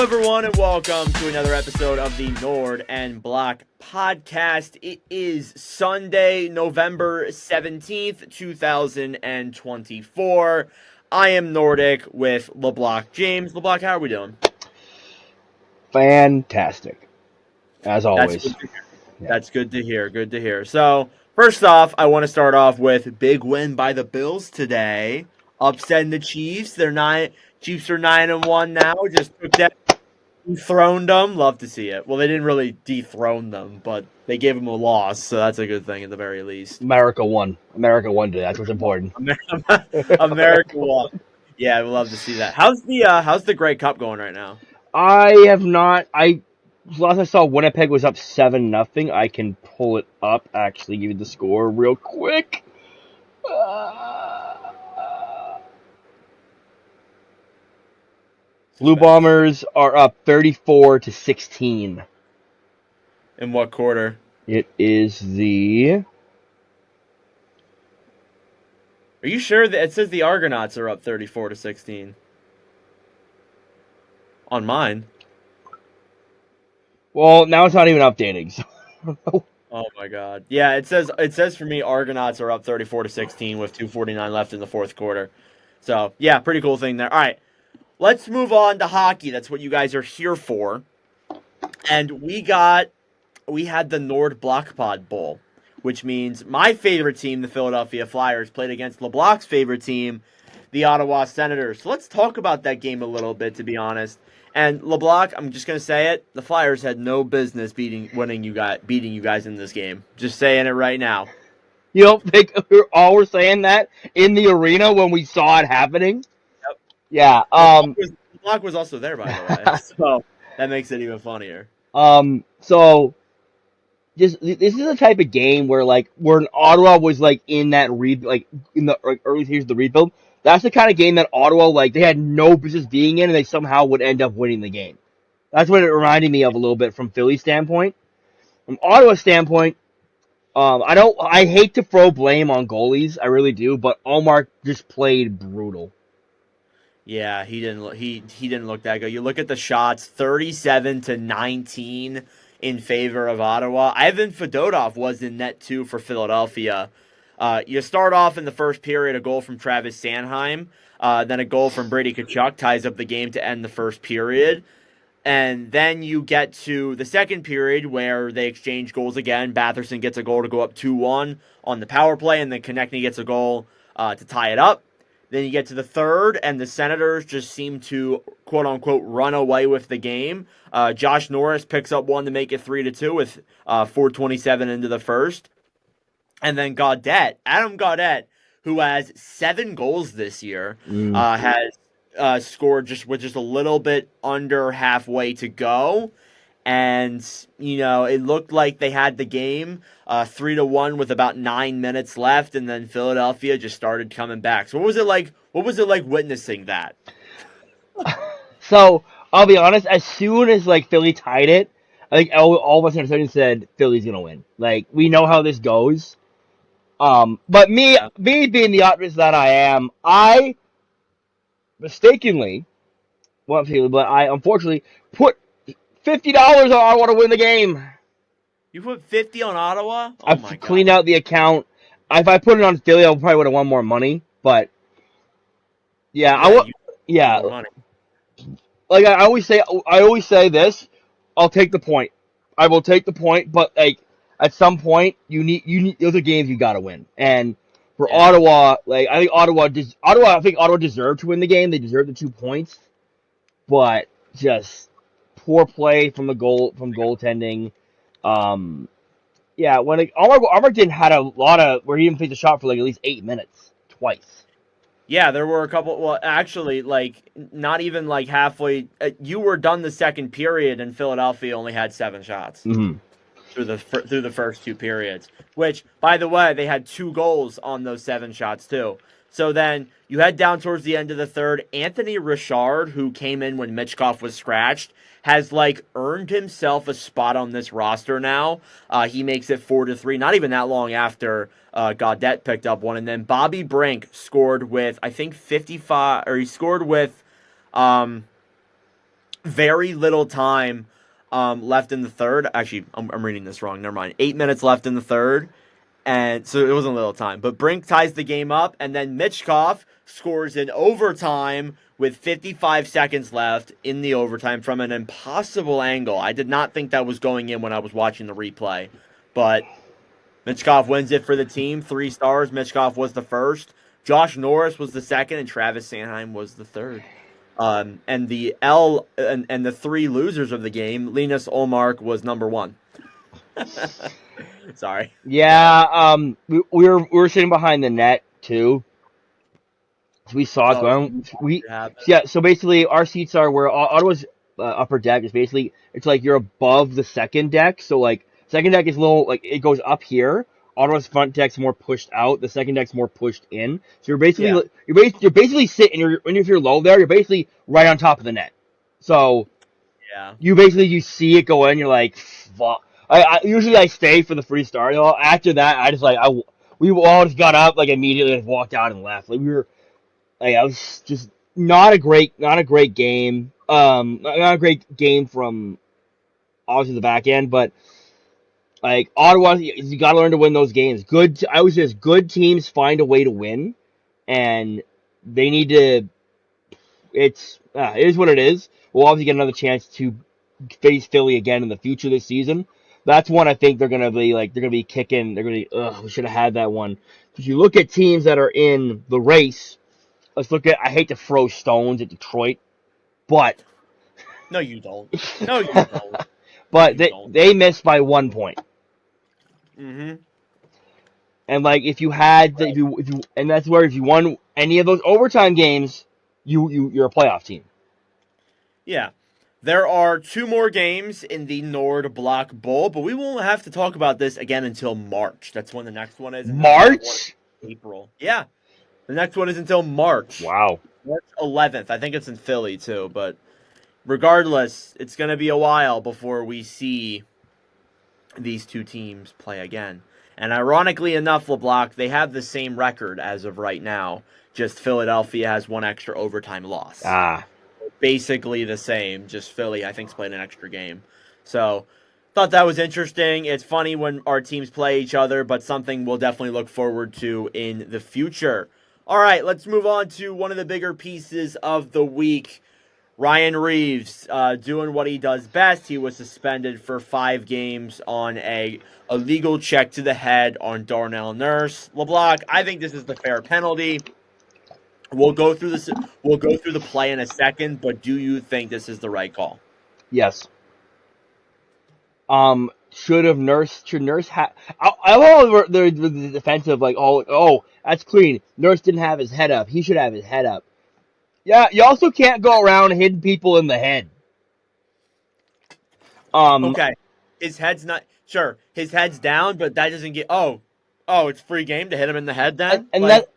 everyone, and welcome to another episode of the NORD and Block podcast. It is Sunday, November 17th, 2024. I am Nordic with LeBlock James. LeBlock, how are we doing? Fantastic, as always. That's good to hear. Yeah. That's good to hear. Good to hear. So, first off, I want to start off with big win by the Bills today, upsetting the Chiefs. Chiefs are 9-1 now. Just took that. Dethroned them. Love to see it. Well, they didn't really dethrone them, but they gave them a loss, so that's a good thing at the very least. America won. America won today. That's what's important. America won. Yeah, we love to see that. How's the Grey Cup going right now? I have not. Last I saw, Winnipeg was up 7-0. I can pull it up. Actually, give you the score real quick. Blue Bombers are up 34-16. In what quarter? It is the. Are you sure that it says the Argonauts are up 34-16? On mine. Well, now it's not even updating. So. Oh my god. Yeah, it says for me Argonauts are up 34-16 with 2:49 left in the fourth quarter. So, yeah, pretty cool thing there. All right. Let's move on to hockey. That's what you guys are here for. And we had the NORD Block Pod Bowl, which means my favorite team, the Philadelphia Flyers, played against LeBlock's favorite team, the Ottawa Senators. So let's talk about that game a little bit, to be honest. And LeBlock, I'm just gonna say it: the Flyers had no business beating you guys in this game. Just saying it right now. You don't think all we're saying that in the arena when we saw it happening? Yep. Yeah. Block was also there, by the way, so that makes it even funnier. So this is the type of game where Ottawa was in that in the early stages of the rebuild. That's the kind of game that Ottawa they had no business being in, and they somehow would end up winning the game. That's what it reminded me of a little bit from Philly's standpoint. From Ottawa's standpoint, I hate to throw blame on goalies, I really do, but Omar just played brutal. Yeah, he didn't look that good. You look at the shots, 37-19 in favor of Ottawa. Ivan Fedotov was in net too for Philadelphia. You start off in the first period, a goal from Travis Sanheim, then a goal from Brady Tkachuk ties up the game to end the first period. And then you get to the second period where they exchange goals again. Batherson gets a goal to go up 2-1 on the power play, and then Konechny gets a goal to tie it up. Then you get to the third, and the Senators just seem to, quote-unquote, run away with the game. Josh Norris picks up one to make it 3-2 with 4:27 into the first. And then Adam Gaudette, who has 7 goals this year, has scored with just a little bit under halfway to go. And, it looked like they had the game 3-1 with about 9 minutes left, and then Philadelphia just started coming back. So what was it like witnessing that? So, I'll be honest, as soon as Philly tied it, I think all of us in the said Philly's gonna win. We know how this goes. But me being the optimist that I am, I mistakenly, but I unfortunately put $50 on Ottawa to win the game. You put 50 on Ottawa? Oh I've cleaned out the account. If I put it on Philly, I probably would have won more money. But yeah, money. I always say this. I'll take the point. I will take the point. But at some point, you need those are games you got to win. And for Ottawa, I think Ottawa deserved to win the game. They deserved the 2 points. But just poor play from goaltending. When Armor didn't had a lot of where he didn't take the shot for at least 8 minutes twice. Yeah, there were a couple. Well, actually, not even halfway. You were done the second period, and Philadelphia only had 7 shots through the first 2 periods. Which, by the way, they had 2 goals on those 7 shots too. So then you head down towards the end of the third. Anthony Richard, who came in when Mitchkov was scratched, has earned himself a spot on this roster now. He makes it 4-3, not even that long after Gaudette picked up one. And then Bobby Brink scored with, I think, 55, or he scored with very little time left in the third. Actually, I'm reading this wrong. Never mind. 8 minutes left in the third. And so it wasn't a little time. But Brink ties the game up, and then Michkov scores in overtime with 55 seconds left in the overtime from an impossible angle. I did not think that was going in when I was watching the replay. But Michkov wins it for the team. 3 stars. Michkov was the first. Josh Norris was the second, and Travis Sanheim was the third. And the the 3 losers of the game, Linus Olmark was number 1. Sorry. Yeah, we were sitting behind the net too. So we saw it going. So basically our seats are where Ottawa's upper deck is basically, it's like you're above the second deck. So like second deck is a little, like it goes up here. Ottawa's front deck's more pushed out. The second deck's more pushed in. So you're basically you're basically sitting. And if you're low there, you're basically right on top of the net. So you see it go in. You're like, fuck. I usually I stay for the free start. After that, I just we all just got up like immediately and walked out and left. Like we were, like I was just not a great game. Not a great game from obviously the back end, but like Ottawa, you got to learn to win those games. I always say good teams find a way to win, and they need to. It is what it is. We'll obviously get another chance to face Philly again in the future this season. That's one I think they're gonna be kicking. They're gonna be, we should have had that one. If you look at teams that are in the race, let's look at. I hate to throw stones at Detroit, but no, you don't. No, you don't. But they missed by 1 point. Mm-hmm. And like if you and that's where if you won any of those overtime games, you're a playoff team. Yeah. There are 2 more games in the NORD Block Bowl, but we won't have to talk about this again until March. That's when the next one is. March? April. Yeah. The next one is until March. Wow. March 11th. I think it's in Philly too, but regardless, it's going to be a while before we see these 2 teams play again. And ironically enough, LeBlanc, they have the same record as of right now. Just Philadelphia has 1 extra overtime loss. Basically the same. Just Philly, I think, played an extra game. So, thought that was interesting. It's funny when our teams play each other, but something we'll definitely look forward to in the future. All right, let's move on to one of the bigger pieces of the week. Ryan Reaves doing what he does best. He was suspended for 5 games on a illegal check to the head on Darnell Nurse. LeBlanc, I think this is the fair penalty. We'll go through this. We'll go through the play in a second, but do you think this is the right call? Yes. Should Nurse have? I love the defensive, like, that's clean. Nurse didn't have his head up. He should have his head up. Yeah, you also can't go around hitting people in the head. Okay, his head's not sure. His head's down, but that doesn't get. It's free game to hit him in the head. Then that's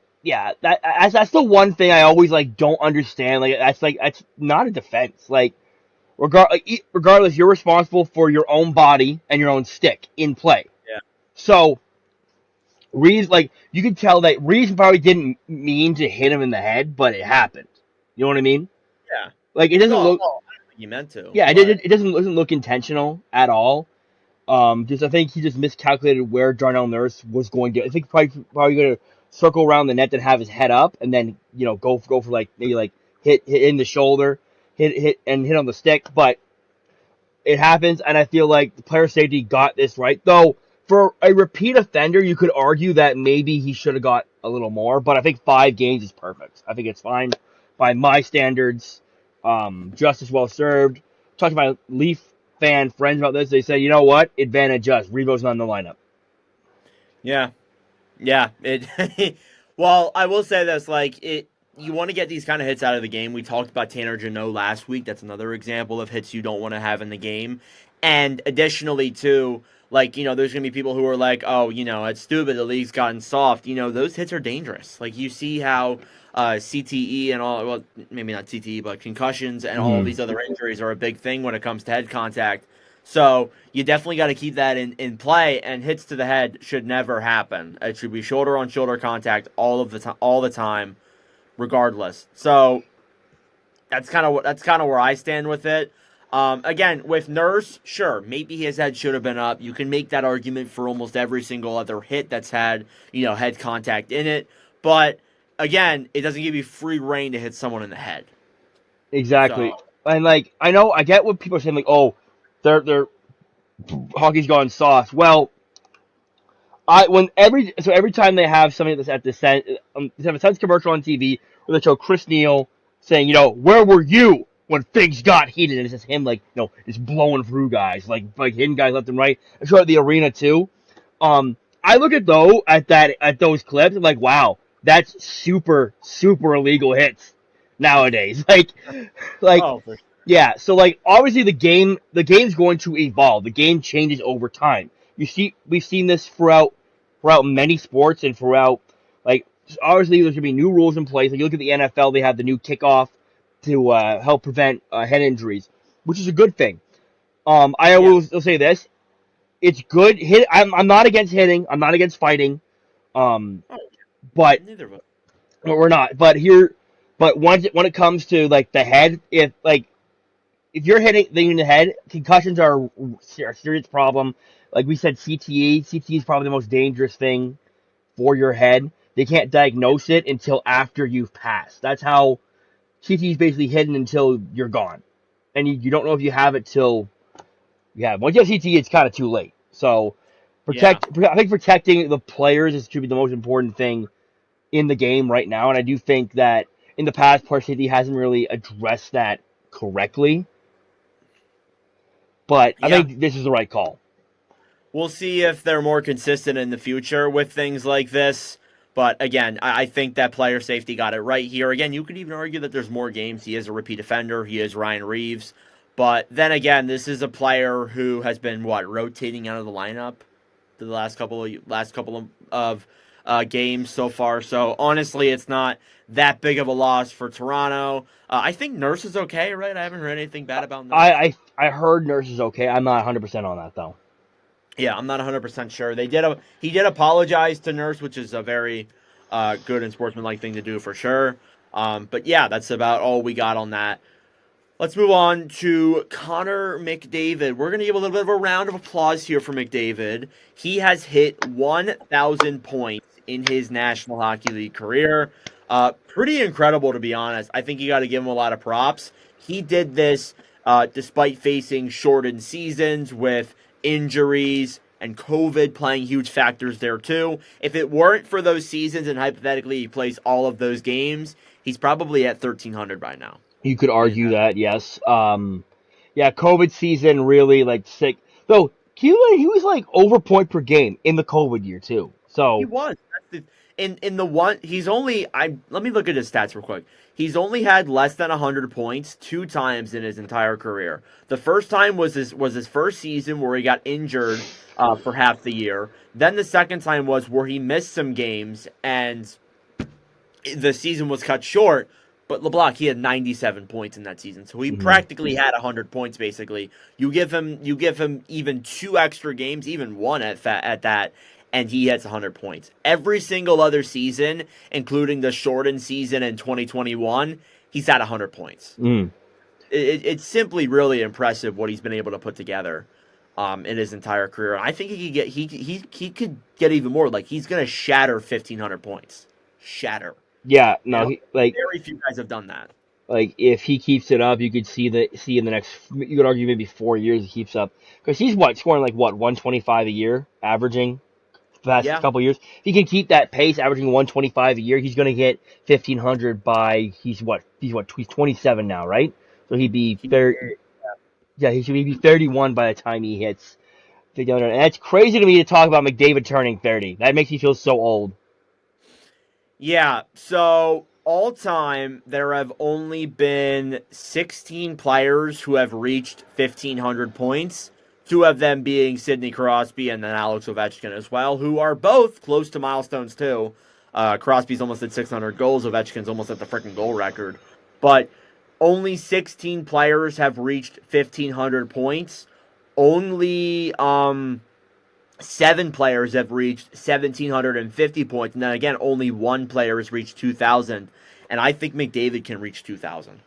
the one thing I always don't understand. That's not a defense. Regardless, you're responsible for your own body and your own stick in play. Yeah. So Reaves, you can tell that Reaves probably didn't mean to hit him in the head, but it happened. You know what I mean? Yeah. It doesn't look. I don't think he meant to. Yeah, it doesn't look intentional at all. I think he just miscalculated where Darnell Nurse was going to. I think probably going to circle around the net and have his head up, and then go for maybe hit in the shoulder, hit on the stick. But it happens, and I feel like the player safety got this right. Though for a repeat offender, you could argue that maybe he should have got a little more. But I think 5 games is perfect. I think it's fine by my standards. Just as well served. Talked to my Leaf fan friends about this. They say, you know what? Advantage us. Revo's not in the lineup. Yeah. Well, I will say this, you want to get these kind of hits out of the game. We talked about Tanner Jeannot last week. That's another example of hits you don't want to have in the game. And additionally, too, there's going to be people who are like, it's stupid, the league's gotten soft. Those hits are dangerous. You see how CTE and all, well, maybe not CTE, but concussions and all of these other injuries are a big thing when it comes to head contact. So you definitely got to keep that in play, and hits to the head should never happen. It should be shoulder-on-shoulder contact all the time, regardless. So That's kind of where I stand with it. Again, with Nurse, sure, maybe his head should have been up. You can make that argument for almost every single other hit that's had, head contact in it. But again, it doesn't give you free reign to hit someone in the head. Exactly. So And like I get what people are saying, like, oh, they're hockey's gone soft. Well, every time they have something that's at the they have a Sens commercial on TV where they show Chris Neal saying, where were you when things got heated? And it's just him like, just blowing through guys, like hitting guys left and right. I show it at the arena too. I look at those clips, I'm like, wow, that's super super illegal hits nowadays. Like oh, for sure. yeah. So like obviously the game's going to evolve. The game changes over time. We've seen this throughout many sports and throughout, like, obviously there's gonna be new rules in place. Like you look at the NFL, they have the new kickoff to help prevent head injuries, which is a good thing. I Yeah. will say this: it's good. I'm not against hitting. I'm not against fighting. Um, Oh, but neither of us. we're not. But when it comes to like the head, if you're hitting in the head, concussions are a serious problem. Like we said, CTE is probably the most dangerous thing for your head. They can't diagnose it until after you've passed. That's how CTE is basically hidden until you're gone, and you don't know if you have it till you have. Once you have CTE, it's kind of too late. So Yeah. I think protecting the players is to be the most important thing in the game right now, and I do think that in the past, player safety hasn't really addressed that correctly. But I Yeah. think this is the right call. We'll see if they're more consistent in the future with things like this. But again, I think that player safety got it right here. Again, you could even argue that there's more games. He is a repeat offender. He is Ryan Reaves. But then again, this is a player who has been rotating out of the lineup the last couple of games so far. So honestly, it's not that big of a loss for Toronto. I think Nurse is okay, right? I haven't heard anything bad about Nurse. I heard Nurse is okay. I'm not 100% on that though. Yeah, I'm not 100% sure. He did apologize to Nurse, which is a very good and sportsmanlike thing to do for sure. But yeah, that's about all we got on that. Let's move on to Connor McDavid. We're going to give a little bit of a round of applause here for McDavid. He has hit 1,000 points in his National Hockey League career. Pretty incredible, to be honest. I think you got to give him a lot of props. He did this despite facing shortened seasons with injuries and COVID playing huge factors there too. If it weren't for those seasons and hypothetically he plays all of those games, he's probably at 1,300 by now. You could In his argue that, yes. Yeah, COVID season really like sick. Though he was like over point per game in the COVID year too. He So was. In the one he's only I let me look at his stats real quick. He's only had less than 100 points two times in his entire career. The first time was his first season where he got injured for half the year. Then the second time was where he missed some games and the season was cut short. But LeBlanc, he had 97 points in that season, so he mhm. practically had 100 points. Basically, you give him even two extra games, even one at that, and he hits 100 points. Every single other season, including the shortened season in 2021, he's at 100 points. Mm. It's simply really impressive what he's been able to put together in his entire career. I think he could get even more. Like he's gonna shatter 1,500 points. Shatter. Yeah, You no, know, very few guys have done that. if he keeps it up, you could see in the next, you could argue maybe 4 years he keeps up because he's scoring like what 125 a year averaging the past Yeah, couple years. If he can keep that pace, averaging 125 a year, he's going to hit 1,500 by he's 27 now, right? So he'd be he third. Yeah, he should be 31 by the time he hits 1,500. And that's crazy to me to talk about McDavid turning 30. That makes me feel so old. Yeah, so all time there have only been 16 players who have reached 1,500 points. Two of them being Sidney Crosby and then Alex Ovechkin as well, who are both close to milestones too. Crosby's almost at 600 goals. Ovechkin's almost at the freaking goal record. But only 16 players have reached 1,500 points. Only seven players have reached 1,750 points, and then again, only one player has reached 2,000. And I think McDavid can reach 2,000.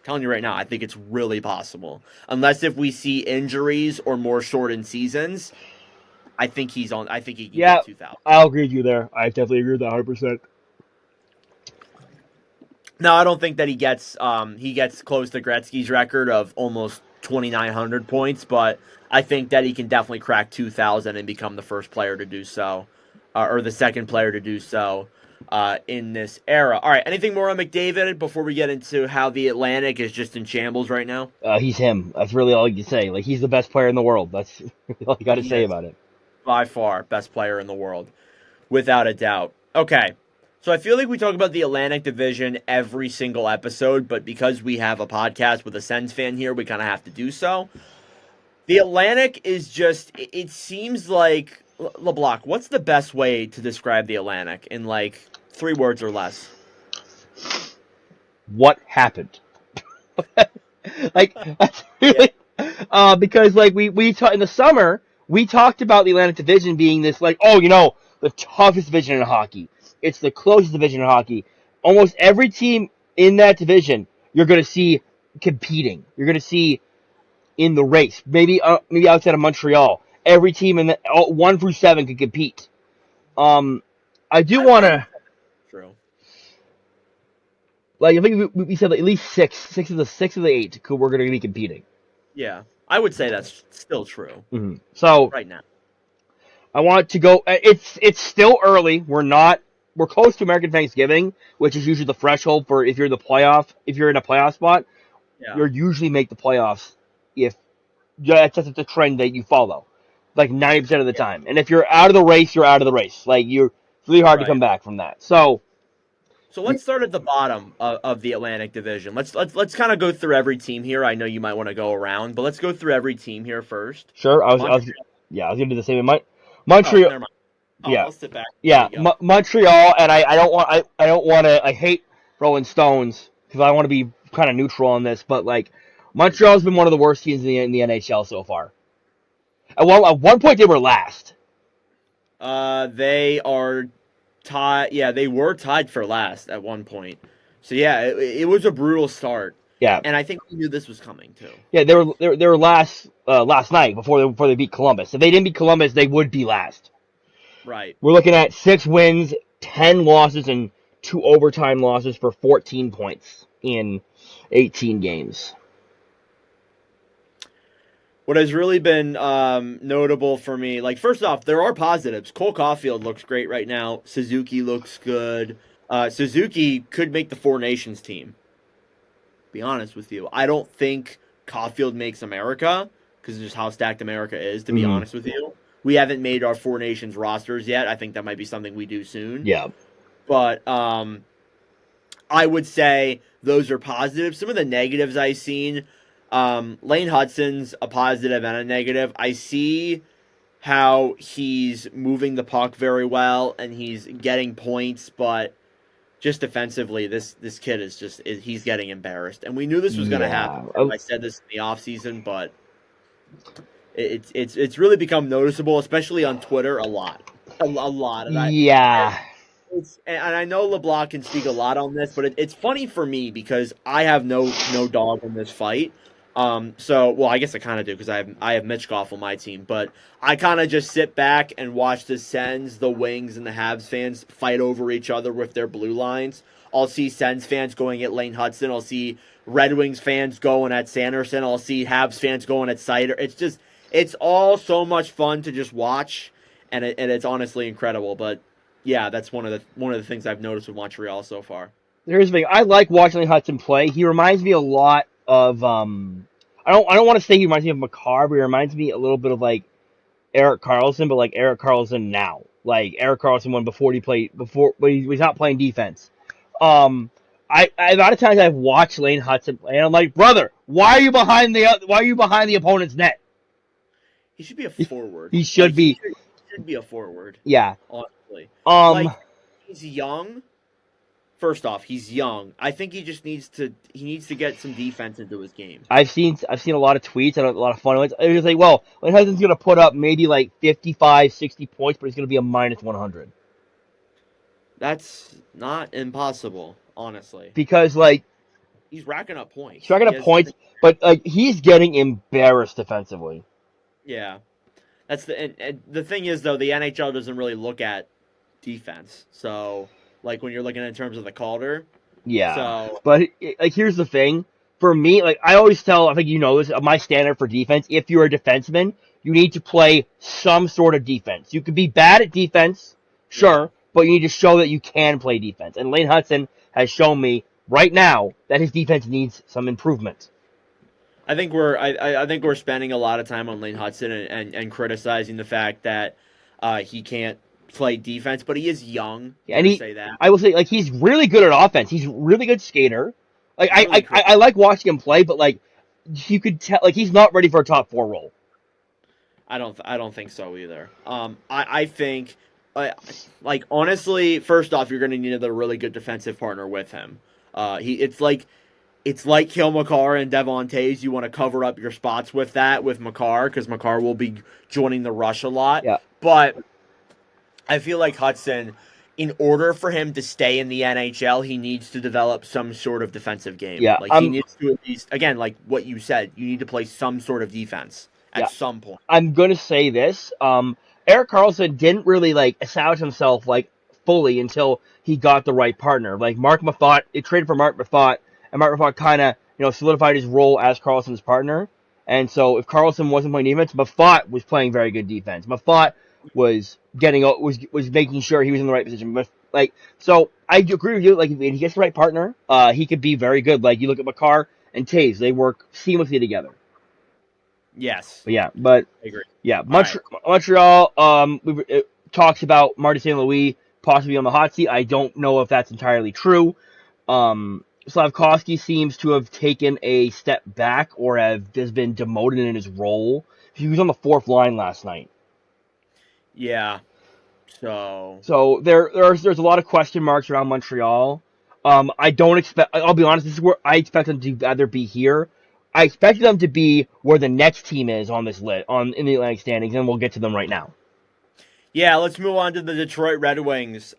telling you right now, I think it's really possible. Unless if we see injuries or more shortened seasons, I think he's on. I think he can Yeah, get 2,000. I'll agree with you there. I definitely agree with that 100%. No, I don't think that he gets close to Gretzky's record of almost 2,900 points, but I think that he can definitely crack 2,000 and become the first player to do so, or the second player to do so in this era. All right, anything more on McDavid before we get into how the Atlantic is just in shambles right now? He's him. That's really all you can say. Like, he's the best player in the world. That's all you got to He say is about it. by far best player in the world, without a doubt. Okay. So I feel like we talk about the Atlantic Division every single episode, but because we have a podcast with a Sens fan here, we kind of have to do so. The Atlantic is just, it seems like, LeBlanc, what's the best way to describe the Atlantic in like 3 words or less? What happened? Like, that's Yeah. really, because like we in the summer we talked about the Atlantic Division being this like, oh, the toughest division in hockey. It's the closest division in hockey. Almost every team in that division you're going to see competing. You're going to see in the race. Maybe outside of Montreal, every team in the 1 through 7 can compete. I do want to. True. Like, I think we said like at least six of the 8 we're going to be competing. Yeah, I would say that's still true. Mm-hmm. So right now, I want to go. It's still early. We're close to American Thanksgiving, which is usually the threshold for if you're in a playoff spot. yeah, You usually make the playoffs if that's the trend that you follow, like 90% of the time. And if you're out of the race, you're out of the race. Like it's really hard to right. come back from that. So Let's start at the bottom of the Atlantic Division. Let's kind of go through every team here. I know you might want to go around, but let's go through every team here first. Sure, I was gonna do the same. Montreal. Oh, never mind. Yeah, I'll sit back. yeah, Montreal, and I don't want to. I hate throwing stones because I want to be kind of neutral on this, but like Montreal's been one of the worst teams in the NHL so far. At one point they were last. They are tied. Yeah, they were tied for last at one point. So yeah, it was a brutal start. Yeah, and I think we knew this was coming too. Yeah, they were last night before they beat Columbus. If they didn't beat Columbus, they would be last. Right. We're looking at 6 wins, 10 losses, and 2 overtime losses for 14 points in 18 games. What has really been notable for me, like first off, there are positives. Cole Caulfield looks great right now. Suzuki looks good. Suzuki could make the Four Nations team. Be honest with you, I don't think Caulfield makes America because of just how stacked America is. To be honest with you, we haven't made our Four Nations rosters yet. I think that might be something we do soon. Yeah, but I would say those are positives. Some of the negatives I've seen. Lane Hudson's a positive and a negative. I see how he's moving the puck very well and he's getting points, but just defensively, this kid he's getting embarrassed. And we knew this was going to happen. I said this in the offseason, but it's really become noticeable, especially on Twitter, a lot. And I know LeBlanc can speak a lot on this, but it's funny for me because I have no dog in this fight. I guess I kind of do because I have Mitch Goff on my team, but I kind of just sit back and watch the Sens, the Wings, and the Habs fans fight over each other with their blue lines. I'll see Sens fans going at Lane Hudson. I'll see Red Wings fans going at Sanderson. I'll see Habs fans going at Sider. It's all so much fun to just watch, and it's honestly incredible. But yeah, that's one of the things I've noticed with Montreal so far. Here's the thing. I like watching Lane Hudson play. He reminds me a lot of I don't want to say he reminds me of Makar, but he reminds me a little bit of like Erik Karlsson, but like Erik Karlsson now. Like Erik Karlsson when but he's not playing defense. A lot of times I've watched Lane Hudson play, and I'm like, brother, why are you behind the opponent's net? He should be a forward. He should be. He should be a forward. Yeah. Honestly. He's young. First off, he's young. I think he just needs to get some defense into his game. I've seen a lot of tweets and a lot of fun ones. It was like, well, Lane Hudson's going to put up maybe like 55, 60 points, but he's going to be a minus 100. That's not impossible, honestly. Because like He's racking up points. He's racking up points, but like he's getting embarrassed defensively. Yeah, that's and the thing is though, the NHL doesn't really look at defense. So like when you're looking in terms of the Calder. Yeah. So, but like here's the thing. For me, like I always tell, I think you know this, my standard for defense, if you're a defenseman, you need to play some sort of defense. You could be bad at defense, sure, but you need to show that you can play defense. And Lane Hutson has shown me right now that his defense needs some improvement. I think we're spending a lot of time on Lane Hutson and criticizing the fact that he can't play defense, but he is young. And I will say, like, he's really good at offense. He's a really good skater. Like, I like watching him play, but like, you could tell, like, he's not ready for a top 4 role. I don't think so either. I think, like, honestly, first off, you're going to need another really good defensive partner with him. It's like Cale Makar and Devon Tays. You want to cover up your spots with Makar, because Makar will be joining the rush a lot. Yeah. But I feel like Hutson, in order for him to stay in the NHL, he needs to develop some sort of defensive game. Yeah. Like, he needs to at least, again, like what you said, you need to play some sort of defense at some point. I'm going to say this. Erik Karlsson didn't really, like, establish himself, like, fully until he got the right partner. Like, Mark Maffatt, it traded for Mark Maffatt, and Mark Maffatt kind of, solidified his role as Karlsson's partner. And so if Karlsson wasn't playing defense, Maffatt was playing very good defense. Maffatt was making sure he was in the right position. But, like, so I agree with you. Like, if he gets the right partner, he could be very good. Like, you look at Makar and Taves, they work seamlessly together. Yes. But I agree. Yeah, Montreal. It talks about Marty St. Louis possibly on the hot seat. I don't know if that's entirely true. Slavkovsky seems to have taken a step back or has been demoted in his role. He was on the 4th line last night. Yeah. So there's a lot of question marks around Montreal. I don't expect. I'll be honest. This is where I expect them to either be here. I expect them to be where the next team is on this list, in the Atlantic standings, and we'll get to them right now. Yeah, let's move on to the Detroit Red Wings,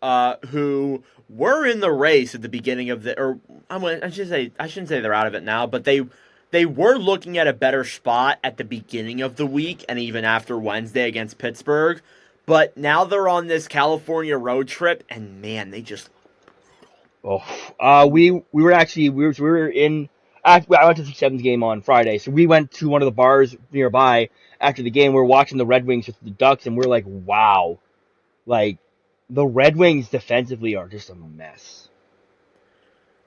who were in the race at the beginning of I shouldn't say they're out of it now, but they were looking at a better spot at the beginning of the week and even after Wednesday against Pittsburgh. But now they're on this California road trip, and man, they just. We were in. I went to the Sevens game on Friday, so we went to one of the bars nearby after the game. We were watching the Red Wings with the Ducks, and we're like, wow. Like, the Red Wings defensively are just a mess.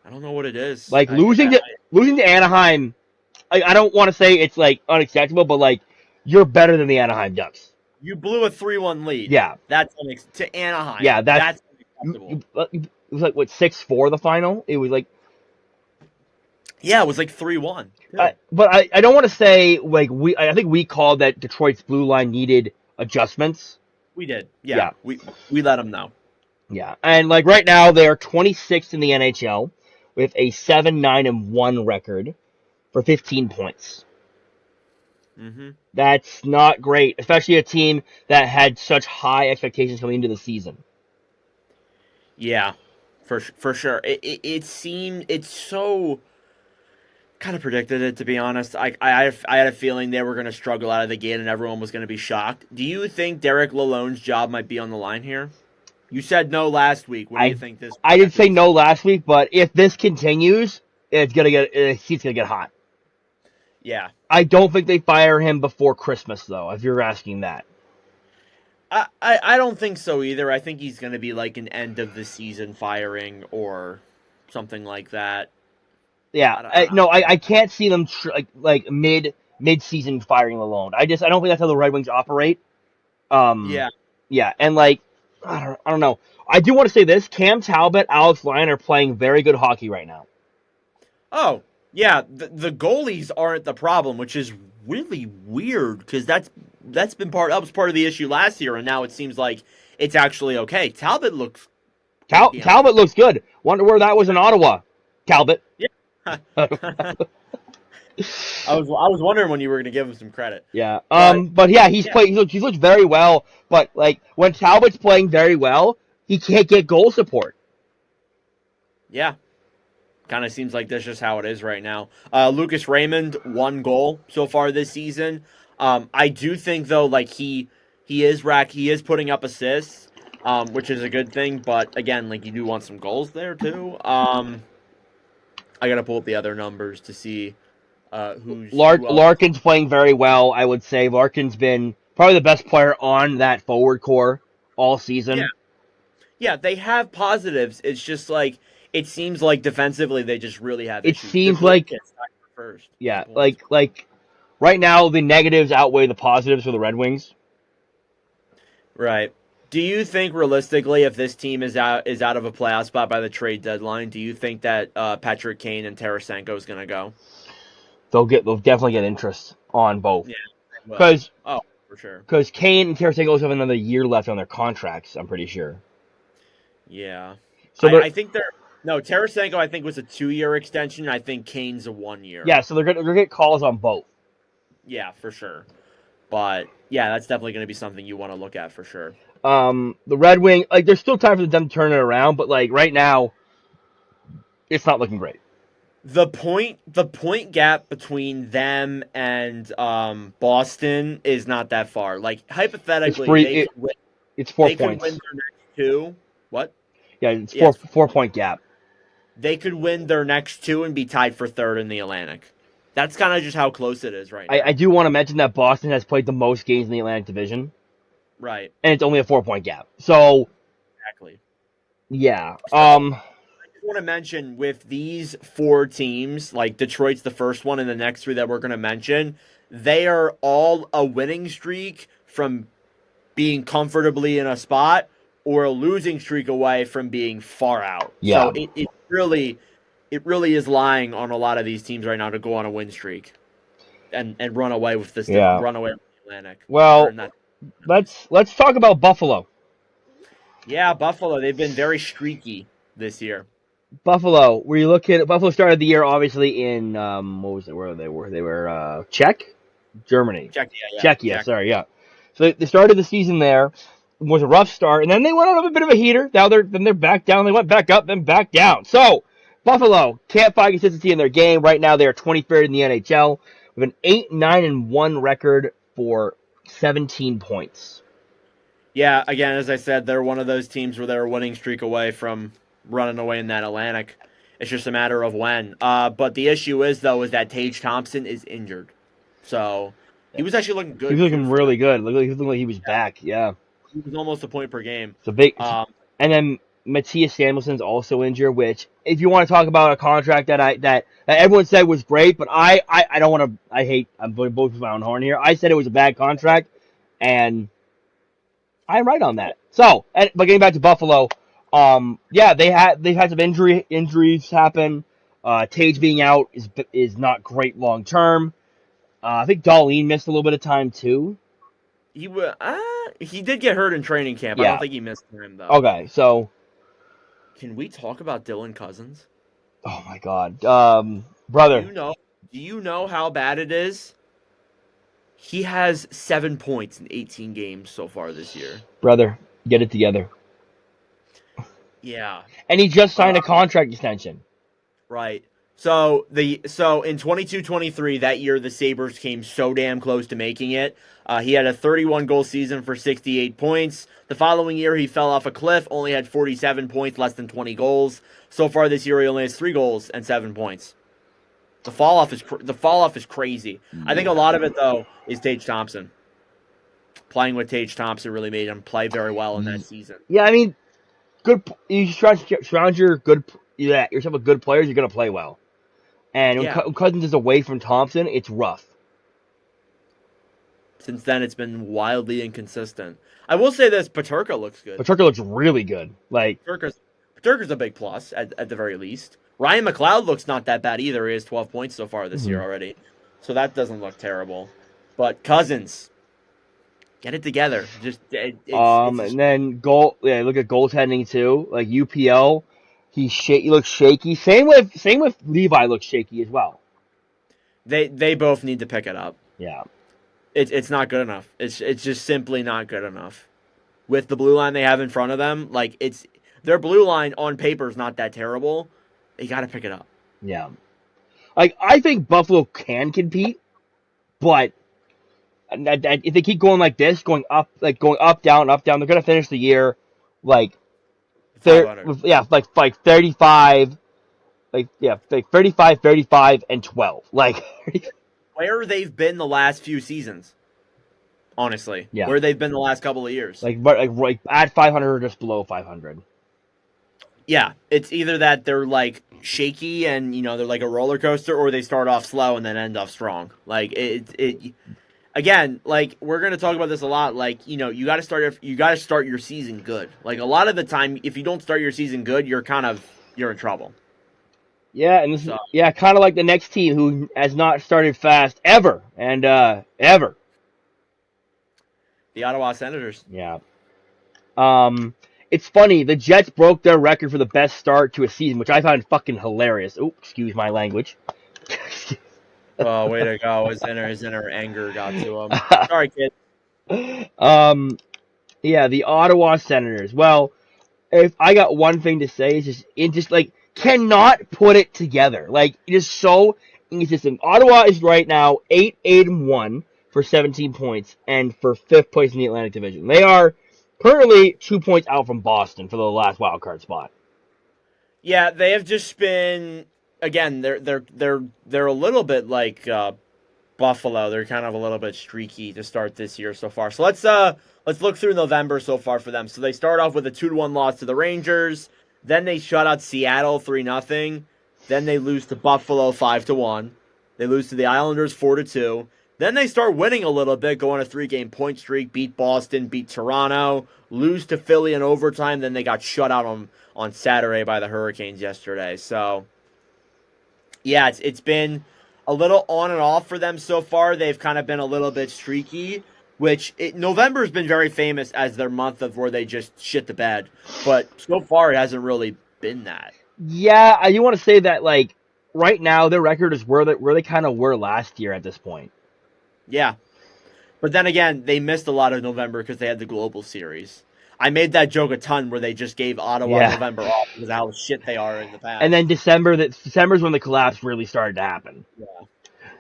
I don't know what it is. Like, losing to Anaheim, I don't want to say it's, like, unacceptable, but, like, you're better than the Anaheim Ducks. You blew a 3-1 lead. Yeah. That's to Anaheim. Yeah, that's unacceptable. It was like, what, 6-4 the final? It was like... Yeah, it was like 3-1. But I don't want to say, like, I think we called that Detroit's blue line needed adjustments. We did. Yeah. We let them know. Yeah. And, like, right now, they're 26th in the NHL with a 7-9-1 record for 15 points. Mm-hmm. That's not great, especially a team that had such high expectations coming into the season. Yeah, for sure. It seemed, it's so... Kind of predicted it, to be honest. I had a feeling they were going to struggle out of the gate and everyone was going to be shocked. Do you think Derek Lalonde's job might be on the line here? You said no last week. What do you think this? I did say no last week, but if this continues, he's gonna get hot. Yeah. I don't think they fire him before Christmas, though. If you're asking that. I don't think so either. I think he's going to be like an end of the season firing or something like that. Yeah, I can't see them like mid-season firing Lalonde. I don't think that's how the Red Wings operate. Yeah, and like I don't know. I do want to say this: Cam Talbot, Alex Lyon are playing very good hockey right now. Oh yeah, the goalies aren't the problem, which is really weird because that was part of the issue last year, and now it seems like it's actually okay. Talbot looks good. Wonder where that was in Ottawa. Talbot. Yeah. I was wondering when you were going to give him some credit. Yeah. But yeah, he's looked very well. But like when Talbot's playing very well, he can't get goal support. Yeah. Kind of seems like that's just how it is right now. Lucas Raymond, 1 goal so far this season. I do think though, like he is putting up assists, which is a good thing. But again, like you do want some goals there too. I gotta pull up the other numbers to see who else. Larkin's playing very well. I would say Larkin's been probably the best player on that forward core all Yeah, season. yeah, they have positives. It's just like it seems like defensively they just really have It issues. Their seems goal like gets tied for first in yeah, points. like right now the negatives outweigh the positives for the Red Wings. Right. Do you think realistically, if this team is out of a playoff spot by the trade deadline, do you think that Patrick Kane and Tarasenko is going to go? They'll definitely get interest on both Yeah, they will. because Oh, for sure. Kane and Tarasenko also have another year left on their contracts. I'm pretty sure. Yeah, So I think they're no Tarasenko. I think was a 2-year extension. I think Kane's a 1 year. yeah, so they're gonna get calls on both. Yeah, for sure. But yeah, that's definitely going to be something you want to look at for sure. The Red Wing, like, there's still time for them to turn it around, but like right now, it's not looking great. The point gap between them and Boston is not that far. Like It's hypothetically, free. It's 4 points. their next two. What? Yeah, it's Yes, 4 point gap. they could win their next two and be tied for third in the Atlantic. That's kind of just how close it is right I now. do want to mention that Boston has played the most games in the Atlantic Division, Right. and it's only a 4 point gap. So Exactly. yeah, So I just want to mention with these four teams, like Detroit's the first one, and the next three that we're going to mention, they are all a winning streak from being comfortably in a spot or a losing streak away from being far out. So yeah, it really is lying on a lot of these teams right now to go on a win streak and run away with this yeah. run away with the Atlantic. Or Well, not. let's talk about Buffalo. Yeah, Buffalo, they've been very streaky this year. Buffalo, where you look at Buffalo started the year obviously in what was it? Where they were Czech, Germany, Check, yeah, Czechia. check. Sorry, yeah. So they started the season there. It was a rough start, and then they went on a bit of a heater. Now they're back down. They went back up, then back down. So Buffalo can't find consistency in their game. Right now they are 23rd in the NHL with an 8-9-1 record for 17 points. Yeah, again, as I said, they're one of those teams where they're a winning streak away from running away in that Atlantic. It's just a matter of when. But the issue is though is that Tage Thompson is injured, so he was actually looking He was good too looking for them. really good. He was looking like he was back. Yeah. He was almost a point per game. It's a big, Um, and then Matthias Samuelson's also injured. Which, if you want to talk about a contract that everyone said was great, but I don't want to. I'm going both with my own horn here. I said it was a bad contract, and I'm right on that. So, but getting back to Buffalo, yeah, they've had some injuries happen. Tage being out is not great long term. I think Darlene missed a little bit of time too. he did get hurt in training camp. I don't Yeah. think he missed time though. Okay, so Can we talk about Dylan Cousins? oh my God, Do brother, you know? Do you know how bad it is? He has 7 points in 18 games so far this year. brother, get it together. Yeah. And he just signed a Uh, contract extension. right. So in 22-23 that year the Sabres came so damn close to making it. He had a 31 goal season for 68 points. The following year he fell off a cliff, only had 47 points, less than 20 goals. So far this year he only has 3 goals and 7 points. The fall off is crazy. I think a lot of it though is Tage Thompson. Playing with Tage Thompson really made him play very well in that season. Yeah, I mean, good. You surround yourself with good players. You're gonna play well. And Yeah. when Cousins is away from Thompson, it's rough. Since then, it's been wildly inconsistent. I will say this: Paterka looks good. But Turker looks really good. Like, Paterka's a big plus at the very least. Ryan McLeod looks not that bad either. He has 12 points so far this year already, so that doesn't look terrible. But Cousins, get it together. and then Yeah, look at goaltending too. Like UPL, he looks shaky. Same with Levi looks shaky as well. they both need to pick it up. Yeah. It's not good enough. It's just simply not good enough. With the blue line they have in front of them, like their blue line on paper is not that terrible. They got to pick it up. Yeah. Like, I think Buffalo can compete, but if they keep going like this, going up, down, they're gonna finish the year like 500. like 35, like 35, 35, and 12. Like, Where they've been the last few seasons, honestly. yeah, Where they've been the last couple of years. like at 500 or just below 500. Yeah, it's either that they're like shaky and they're like a roller coaster, or they start off slow and then end off strong. Like it again, like we're gonna talk about this a lot. Like you got to start your season good. Like a lot of the time, if you don't start your season good, you're in trouble. Yeah, and this is kind of like the next team who has not started fast ever and ever. The Ottawa Senators. Yeah. It's funny. The Jets broke their record for the best start to a season, which I found fucking hilarious. Oh, excuse my language. Oh, way to go! His inner anger got to him. Sorry, kid. Yeah, the Ottawa Senators. Well, if I got one thing to say, it just like cannot put it together. Like it is so inconsistent. Ottawa is right now 8-1 for 17 points and for 5th place in the Atlantic Division. They are currently 2 points out from Boston for the last wild card spot. Yeah, they have just been again. They're a little bit like Buffalo. They're kind of a little bit streaky to start this year so far. So let's look through November so far for them. So they start off with a 2-1 loss to the Rangers. Then they shut out Seattle 3-0. Then they lose to Buffalo 5-1. They lose to the Islanders 4-2. Then they start winning a little bit, go on a 3-game point streak, beat Boston, beat Toronto, lose to Philly in overtime. Then they got shut out on Saturday by the Hurricanes yesterday. So, yeah, it's been a little on and off for them so far. They've kind of been a little bit streaky, November has been very famous as their month of where they just shit the bed. But so far, it hasn't really been that. Yeah, I do want to say that, like, right now, their record is where they kind of were last year at this point. Yeah. But then again, they missed a lot of November because they had the Global Series. I made that joke a ton where they just gave Ottawa November off because of how shit they are in the past. And then December's when the collapse really started to happen. Yeah.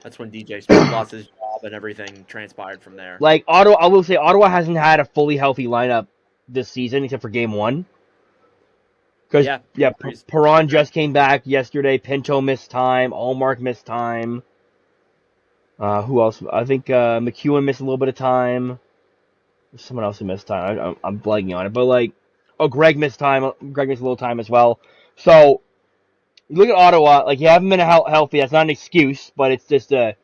That's when DJ Smith lost his job and everything transpired from there. Like, I will say Ottawa hasn't had a fully healthy lineup this season except for Game 1. Because, Perron just came back yesterday. Pinto missed time. Allmark missed time. Who else? I think McEwen missed a little bit of time. There's someone else who missed time. I'm blanking on it. But, Greg missed time. Greg missed a little time as well. So, you look at Ottawa, like, you haven't been healthy. That's not an excuse, but it's just, they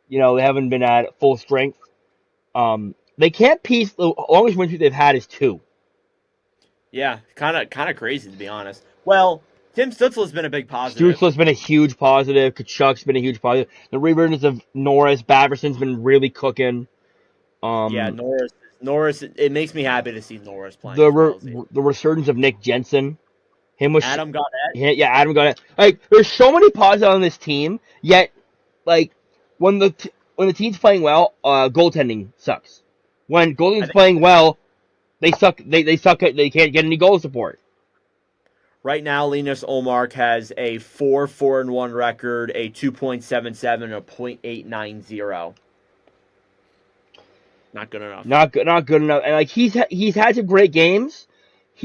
haven't been at full strength. They can't piece, the longest win streak they've had is 2. Yeah, kind of crazy, to be honest. Well, Tim Stützle's been a big positive. Stützle's been a huge positive. Kachuk's been a huge positive. The reemergence of Norris. Batterson's been really cooking. Norris, it makes me happy to see Norris playing. The resurgence of Nick Jensen. Adam got it. Yeah, Adam got it. Like, there's so many positives on this team, yet, like, when the team's playing well, goaltending sucks. When goaltending's playing well, they suck. They suck. They can't get any goal support. Right now, Linus Ullmark has a 4-4-1 record, a 2.77, and a .890. Not good enough. Not good enough. And like he's had some great games.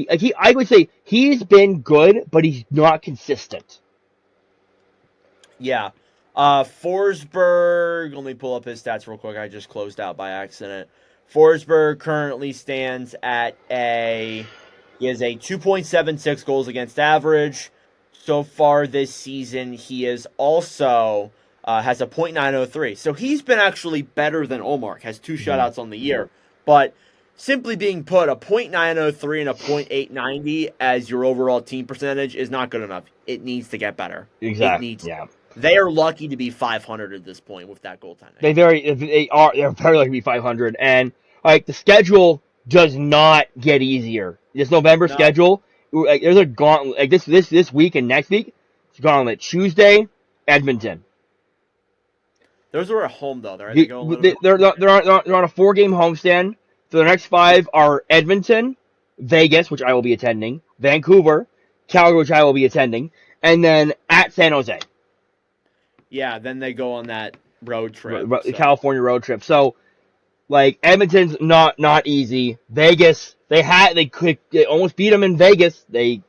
I would say he's been good, but he's not consistent. Yeah. Forsberg, let me pull up his stats real quick. I just closed out by accident. Forsberg currently stands at he has a 2.76 goals against average. So far this season, he is also has a .903. So he's been actually better than Ullmark. Has 2 shutouts on the year. But simply being put, a .903 and a .890 as your overall team percentage is not good enough. It needs to get better. Exactly. They are lucky to be 500 at this point with that goaltending. They're very lucky to be 500, and like the schedule does not get easier. This November schedule, like, there's a gauntlet. Like this week and next week, it's a gauntlet. Tuesday, Edmonton. Those are at home though. They're on a 4-game homestand. So the next 5 are Edmonton, Vegas, which I will be attending, Vancouver, Calgary, which I will be attending, and then at San Jose. Yeah, then they go on that road trip. The California road trip. So, like, Edmonton's not easy. Vegas, they almost beat them in Vegas. They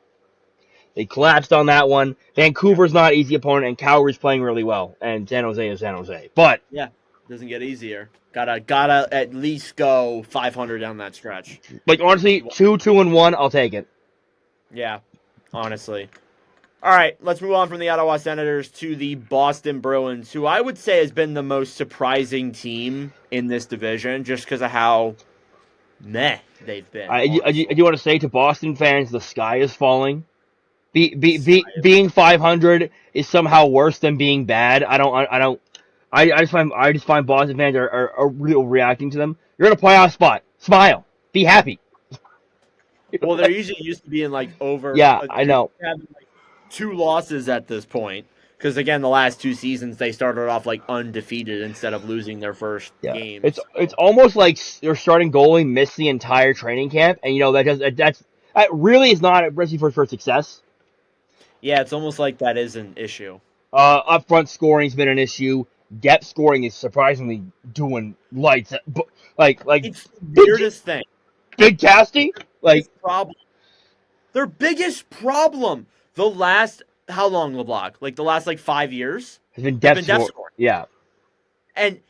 collapsed on that one. Vancouver's not an easy opponent, and Calgary's playing really well. And San Jose is San Jose. But yeah, doesn't get easier. Gotta at least go 500 down that stretch. Like, honestly, 2-1, I'll take it. Yeah, honestly. All right, let's move on from the Ottawa Senators to the Boston Bruins, who I would say has been the most surprising team in this division, just because of how meh they've been. I do want to say to Boston fans, the sky is falling. Being 500 is somehow worse than being bad. I just find Boston fans are really reacting to them. You're in a playoff spot. Smile. Be happy. Well, they're usually used to being like over. Yeah, I know. Having like 2 losses at this point, because again, the last 2 seasons they started off like undefeated instead of losing their first game. It's almost like their starting goalie missed the entire training camp, and that really is not a recipe for success. Yeah, it's almost like that is an issue. Up front scoring's been an issue. Depth scoring is surprisingly doing lights. Like it's the weirdest thing. Big casting, like problem. Their biggest problem the last how long, LeBlanc? Like the last 5 years has been depth scoring. Yeah, and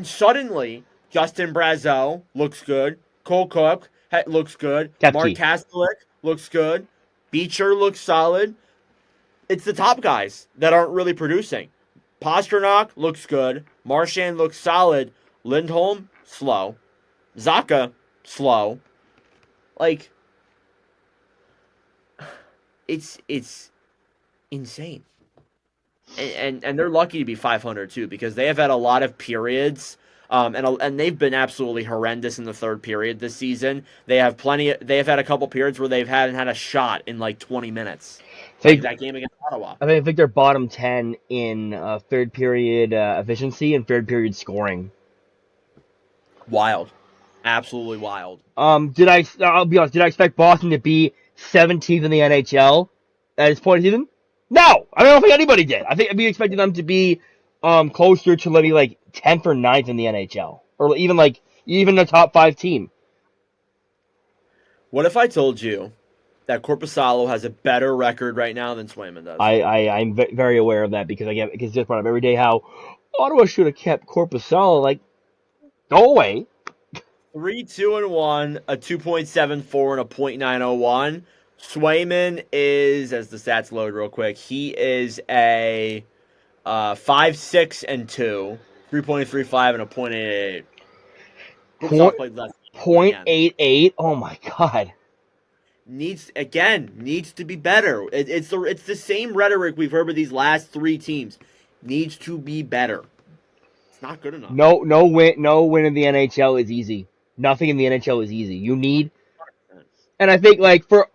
suddenly Justin Brazeau looks good. Cole Cook looks good. Mark Kastelik looks good. Beecher looks solid. It's the top guys that aren't really producing. Pasternak looks good. Marchand looks solid. Lindholm, slow. Zacha, slow. Like, it's insane. And they're lucky to be 500 too, because they have had a lot of periods, and they've been absolutely horrendous in the third period this season. They have had a couple periods where they haven't had a shot in 20 minutes. Like that game against Ottawa. I think they're bottom 10 in third period efficiency and third period scoring. Wild. Absolutely wild. I'll be honest, did I expect Boston to be 17th in the NHL at this point of season? No! I don't think anybody did. I think we expected them to be closer to maybe 10th or 9th in the NHL. Or even a top 5 team. What if I told you that Korpisalo has a better record right now than Swayman does? I'm very aware of that because it's just brought up every day how Ottawa should have kept Korpisalo. Go away. 3-2-1, a 2.74 and a .901. Swayman is, as the stats load real quick, he is a 5-6-2, 3.35 and a .88. .88. Oh my god. Needs to be better. It's the same rhetoric we've heard with these last 3 teams. Needs to be better. It's not good enough. No win in the NHL is easy. Nothing in the NHL is easy. You need, and I think for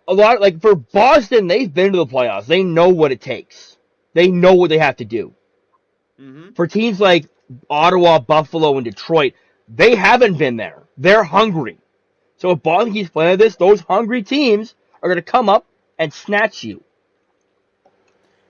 Boston, they've been to the playoffs. They know what it takes. They know what they have to do. Mm-hmm. For teams like Ottawa, Buffalo, and Detroit, they haven't been there. They're hungry. So if Boston keeps playing this, those hungry teams are going to come up and snatch you.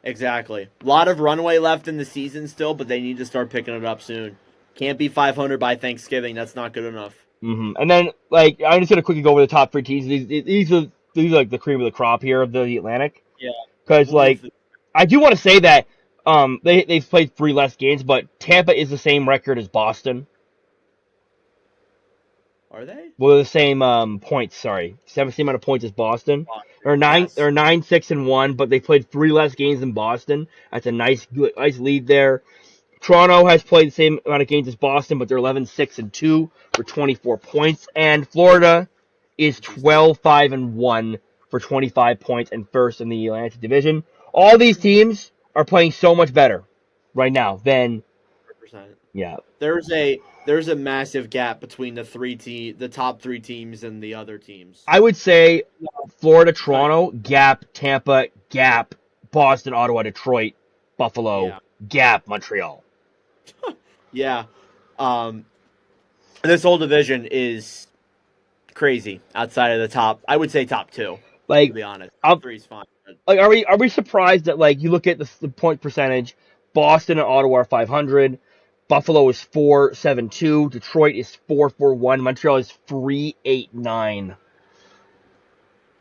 Exactly. A lot of runway left in the season still, but they need to start picking it up soon. Can't be 500 by Thanksgiving. That's not good enough. Mm-hmm. And then, I'm just going to quickly go over the top 3 teams. These are the cream of the crop here of the Atlantic. Yeah. Because, I do want to say that they've played 3 less games, but Tampa is the same record as Boston. Are they? Well, the same points. Sorry, same amount of points as Boston. They're 9-6-1, but they played 3 less games than Boston. That's a nice lead there. Toronto has played the same amount of games as Boston, but they're 11-6-2 for 24 points. And Florida is 12-5-1 for 25 points and first in the Atlantic Division. All these teams are playing so much better right now than. 100%. Yeah. There's a massive gap between the top 3 teams and the other teams. I would say Florida, Toronto, gap, Tampa, gap, Boston, Ottawa, Detroit, Buffalo, gap, Montreal. Yeah. This whole division is crazy outside of the top. I would say top 2. To be honest. 3's fine. Are we surprised that you look at the point percentage, Boston and Ottawa are 500. Buffalo is 4-7-2. Detroit is 4-4-1. Montreal is 3-8-9.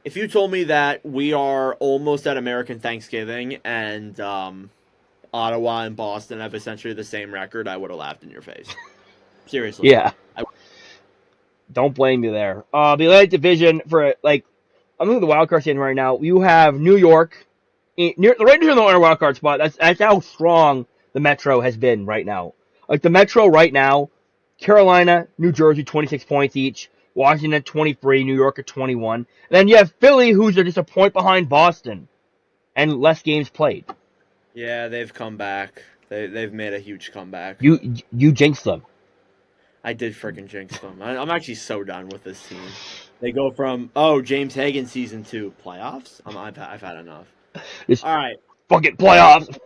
If you told me that we are almost at American Thanksgiving and Ottawa and Boston have essentially the same record, I would have laughed in your face. Seriously. Yeah. Don't blame me there. The Atlantic Division for I'm looking at the wild card stand right now. You have New York, the Rangers are in the wild card spot. That's how strong the Metro has been right now. Like the Metro right now, Carolina, New Jersey, 26 points each. Washington at 23, New York at 21. And then you have Philly, who's just a point behind Boston, and less games played. Yeah, they've come back. They've made a huge comeback. You jinxed them. I did freaking jinx them. I'm actually so done with this team. They go from James Hagan season 2 playoffs. I've had enough. All right, fucking playoffs.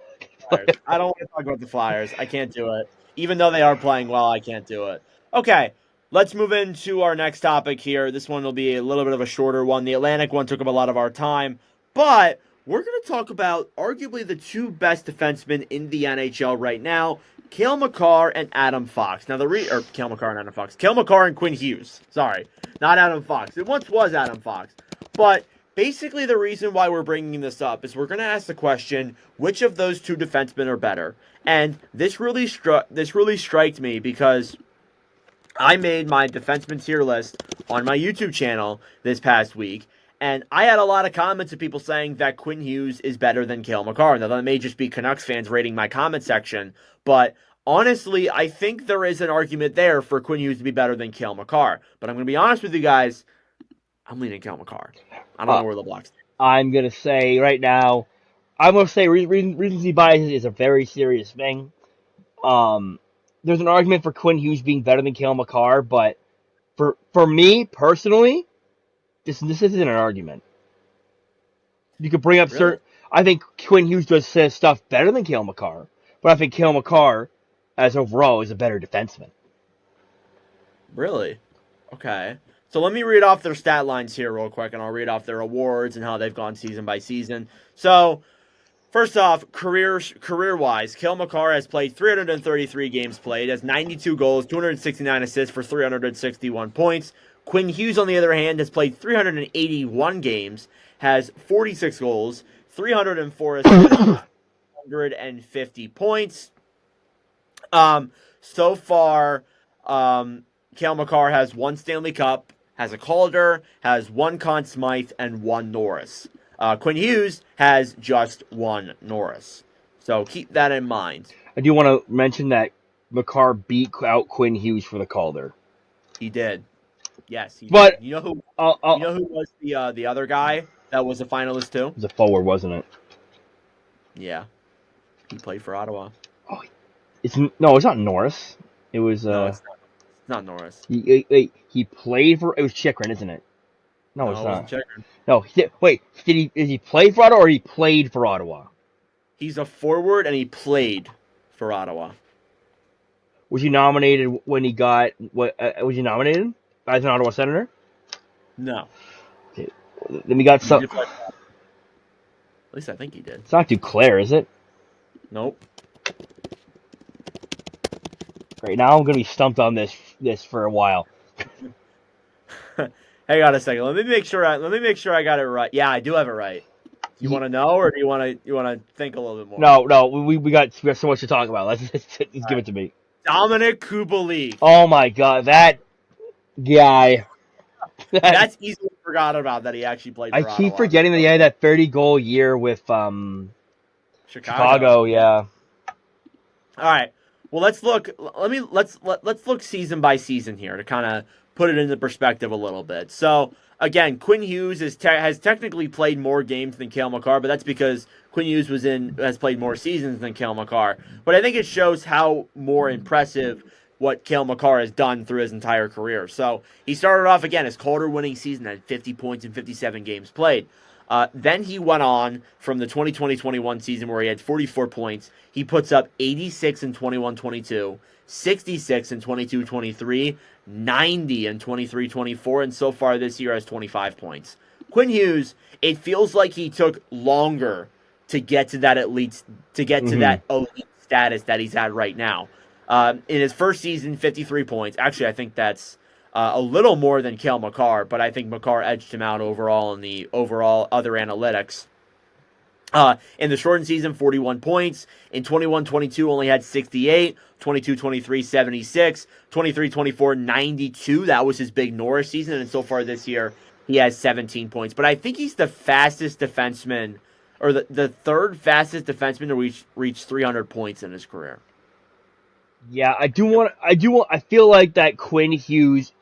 I don't want to talk about the Flyers. I can't do it. Even though they are playing well, I can't do it. Okay, let's move into our next topic here. This one will be a little bit of a shorter one. The Atlantic one took up a lot of our time, but we're going to talk about arguably the two best defensemen in the NHL right now, Cale Makar and Adam Fox. Now, Cale Makar and Adam Fox. Cale Makar and Quinn Hughes. Sorry, not Adam Fox. It once was Adam Fox. But basically the reason why we're bringing this up is we're going to ask the question, which of those two defensemen are better? And this really striked me because I made my defenseman tier list on my YouTube channel this past week, and I had a lot of comments of people saying that Quinn Hughes is better than Cale Makar. Now, that may just be Canucks fans rating my comment section, but honestly, I think there is an argument there for Quinn Hughes to be better than Cale Makar. But I'm going to be honest with you guys, I'm leaning Cale Makar. I don't know where the blocks are. I'm going to say right now, I'm going to say recency bias is a very serious thing. There's an argument for Quinn Hughes being better than Cale Makar, but for me personally, this isn't an argument. You could bring up certain. I think Quinn Hughes says stuff better than Cale Makar, but I think Cale Makar, as overall, is a better defenseman. Really? Okay. So let me read off their stat lines here real quick, and I'll read off their awards and how they've gone season by season. So, first off, career-wise, Cale Makar has played 333 games played, has 92 goals, 269 assists for 361 points. Quinn Hughes, on the other hand, has played 381 games, has 46 goals, 304 assists, 150 points. So far, Cale Makar has one Stanley Cup, has a Calder, has one Conn Smythe, and one Norris. Quinn Hughes has just one Norris. So keep that in mind. I do want to mention that Makar beat out Quinn Hughes for the Calder. He did. Yes, he but did. You know who was the other guy that was a finalist too? It was a forward, wasn't it? Yeah. He played for Ottawa. Oh, it's not Norris. It was No, it's not Norris. He played for, it was Chikrin, isn't it? No, it's not. Chikrin. No, did he play for Ottawa or he played for Ottawa? He's a forward and he played for Ottawa. Was he nominated when he got was he nominated as an Ottawa Senator? No. Okay. Then we got some. At least I think he did. It's not Duclair, is it? Nope. Right now, I'm gonna be stumped on this for a while. Hang on a second. Let me make sure I got it right. Yeah, I do have it right. You want to know, or do you want to think a little bit more? No. We got so much to talk about. Let's give it to me. Dominic Kubalik. Oh my God, that guy. That's easily forgot about that he actually played for Ottawa. I keep forgetting that he had that 30-goal year with Chicago. Yeah. All right. Well, let's look season by season here to kind of put it into perspective a little bit. So, again, Quinn Hughes has technically played more games than Cale Makar, but that's because Quinn Hughes has played more seasons than Cale Makar. But I think it shows how more impressive what Cale Makar has done through his entire career. So, he started off, again, his Calder-winning season at 50 points in 57 games played. Then he went on from the 2020-21 season where he had 44 points. He puts up 86 in 21-22, 66 in 22-23, 90 in 23-24, and so far this year has 25 points. Quinn Hughes, it feels like he took longer to get to that elite status that he's at right now. In his first season, 53 points. Actually, I think that's a little more than Cale Makar, but I think Makar edged him out overall in the overall other analytics. In the shortened season, 41 points. In 21-22, only had 68. 22-23, 76. 23-24, 92. That was his big Norris season. And so far this year, he has 17 points. But I think he's the fastest defenseman, or the third fastest defenseman to reach 300 points in his career. Yeah, I feel like that Quinn Hughes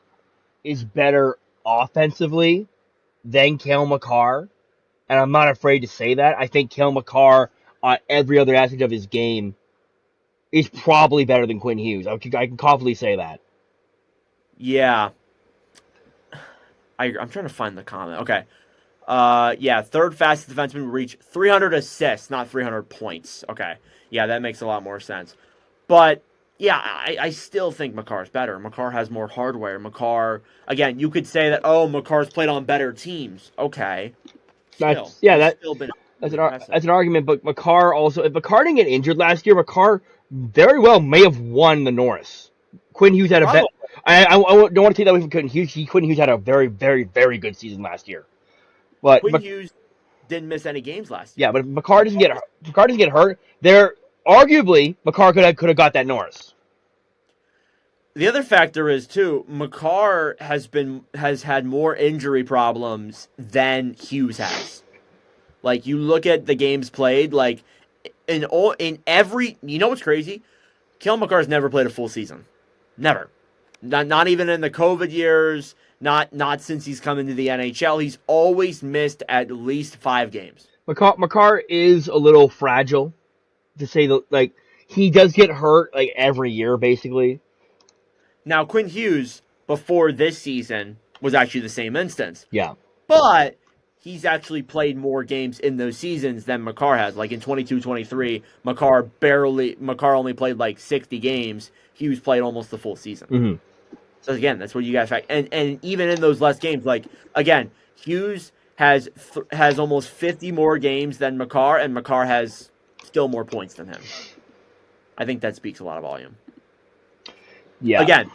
is better offensively than Cale Makar. And I'm not afraid to say that. I think Cale Makar, on every other aspect of his game, is probably better than Quinn Hughes. I can confidently say that. Yeah. I'm trying to find the comment. Okay. Yeah, third fastest defenseman reach 300 assists, not 300 points. Okay. Yeah, that makes a lot more sense. But, yeah, I still think Makar's better. Makar has more hardware. Makar, again, you could say that, Makar's played on better teams. Okay. That's an argument, but Makar also, if Makar didn't get injured last year, Makar very well may have won the Norris. Quinn Hughes had a bet. I don't want to take that away from Quinn Hughes. Quinn Hughes had a very, very, very good season last year. But Quinn Hughes didn't miss any games last year. Yeah, but if Makar doesn't get hurt, there arguably Makar could have got that Norris. The other factor is too, Makar has had more injury problems than Hughes has. Like, you look at the games played, like in every, you know what's crazy? Cale Makar's never played a full season, never. Not even in the COVID years. Not since he's come into the NHL. He's always missed at least 5 games. Makar is a little fragile, to say he does get hurt like every year basically. Now, Quinn Hughes, before this season, was actually the same instance. Yeah. But he's actually played more games in those seasons than Makar has. Like in 22-23, Makar only played like 60 games. Hughes played almost the full season. Mm-hmm. So again, that's what you guys fact. And even in those less games, like again, Hughes has almost 50 more games than Makar, and Makar has still more points than him. I think that speaks a lot of volume. Yeah. Again,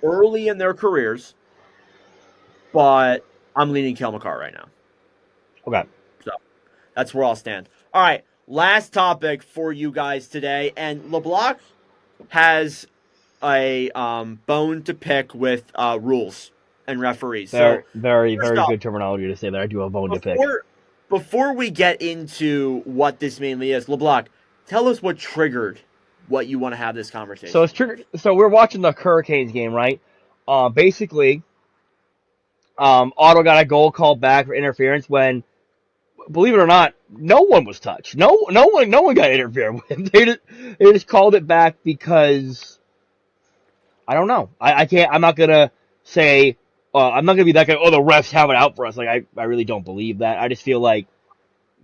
early in their careers, but I'm leaning Cale Makar right now. Okay. So that's where I'll stand. All right, last topic for you guys today, and LeBlanc has a bone to pick with rules and referees. Very, very good terminology to say there. I do have a bone to pick. Before we get into what this mainly is, LeBlanc, tell us what triggered what you want to have this conversation. So it's triggered. So we're watching the Hurricanes game, right? Basically, Otto got a goal called back for interference when, believe it or not, no one was touched. No one got interfered with. They just called it back because I don't know. I can't. I'm not gonna say. I'm not gonna be that guy. Oh, the refs have it out for us. Like I really don't believe that. I just feel like